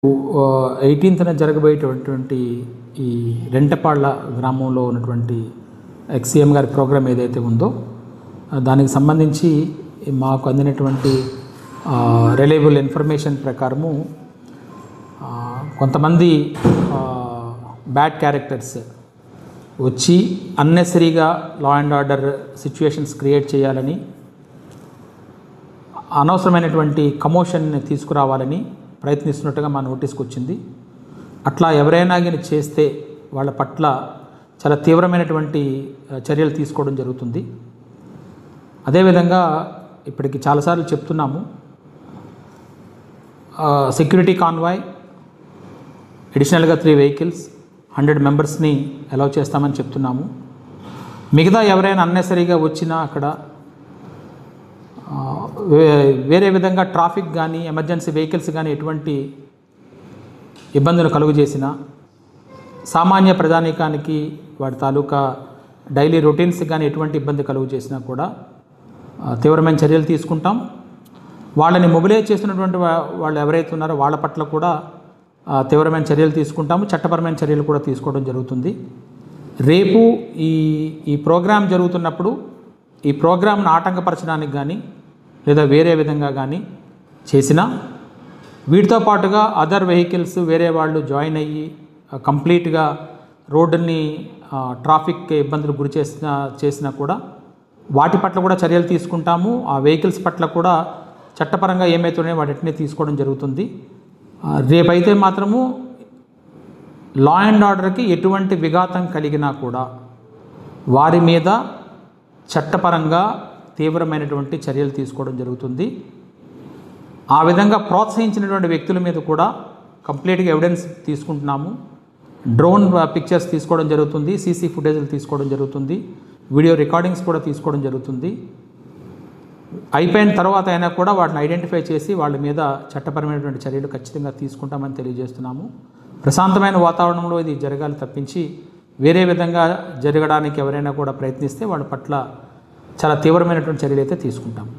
18న జరగబోయేటటువంటి ఈ రెంటపాళ్ళ గ్రామంలో ఉన్నటువంటి ఎక్స్సీఎం గారి ప్రోగ్రాం ఏదైతే ఉందో దానికి సంబంధించి మాకు అందినటువంటి రిలయబుల్ ఇన్ఫర్మేషన్ ప్రకారము కొంతమంది బ్యాడ్ క్యారెక్టర్స్ వచ్చి అన్నెసరీగా law and order situations create చేయాలని, అనవసరమైనటువంటి కమోషన్ని తీసుకురావాలని ప్రయత్నిస్తున్నట్టుగా మా నోటీస్కి వచ్చింది. అట్లా ఎవరైనా కానీ చేస్తే వాళ్ళ పట్ల చాలా తీవ్రమైనటువంటి చర్యలు తీసుకోవడం జరుగుతుంది. అదేవిధంగా ఇప్పటికి చాలాసార్లు చెప్తున్నాము, సెక్యూరిటీ కాన్వాయ్, అడిషనల్గా 3 వెహికల్స్, 100 మెంబర్స్ని అలౌ చేస్తామని చెప్తున్నాము. మిగతా ఎవరైనా అన్నెసరీగా వచ్చినా అక్కడ వేరే విధంగా ట్రాఫిక్ కానీ ఎమర్జెన్సీ వెహికల్స్ కానీ ఎటువంటి ఇబ్బందులు కలుగు చేసినా, సామాన్య ప్రజానీకానికి వాడి తాలూకా డైలీ రొటీన్స్ కానీ ఎటువంటి ఇబ్బంది కలుగు చేసినా కూడా తీవ్రమైన చర్యలు తీసుకుంటాం. వాళ్ళని మొబిలైజ్ చేస్తున్నటువంటి వాళ్ళు ఎవరైతే ఉన్నారో వాళ్ళ పట్ల కూడా తీవ్రమైన చర్యలు తీసుకుంటాము. చట్టపరమైన చర్యలు కూడా తీసుకోవడం జరుగుతుంది. రేపు ఈ ప్రోగ్రాం జరుగుతున్నప్పుడు ఈ ప్రోగ్రాంను ఆటంకపరచడానికి కానీ లేదా వేరే విధంగా కానీ చేసినా, వీటితో పాటుగా అదర్ వెహికల్స్ వేరే వాళ్ళు జాయిన్ అయ్యి కంప్లీట్గా రోడ్డుని ట్రాఫిక్ ఇబ్బందులు గురి చేసినా కూడా వాటి పట్ల కూడా చర్యలు తీసుకుంటాము. ఆ వెహికల్స్ పట్ల కూడా చట్టపరంగా ఏమైతున్నాయో వాటిని తీసుకోవడం జరుగుతుంది. రేపైతే మాత్రము లా అండ్ ఆర్డర్కి ఎటువంటి విఘాతం కలిగినా కూడా వారి మీద చట్టపరంగా తీవ్రమైనటువంటి చర్యలు తీసుకోవడం జరుగుతుంది. ఆ విధంగా ప్రోత్సహించినటువంటి వ్యక్తుల మీద కూడా కంప్లీట్గా ఎవిడెన్స్ తీసుకుంటున్నాము. డ్రోన్ పిక్చర్స్ తీసుకోవడం జరుగుతుంది, సీసీ ఫుటేజ్లు తీసుకోవడం జరుగుతుంది, వీడియో రికార్డింగ్స్ కూడా తీసుకోవడం జరుగుతుంది. అయిపోయిన తర్వాత అయినా కూడా వాటిని ఐడెంటిఫై చేసి వాళ్ళ మీద చట్టపరమైనటువంటి చర్యలు ఖచ్చితంగా తీసుకుంటామని తెలియజేస్తున్నాము. ప్రశాంతమైన వాతావరణంలో ఇది జరగాలి తప్పించి వేరే విధంగా జరగడానికి ఎవరైనా కూడా ప్రయత్నిస్తే వాళ్ళ పట్ల చాలా తీవ్రమైనటువంటి చర్యలు అయితే తీసుకుంటాము.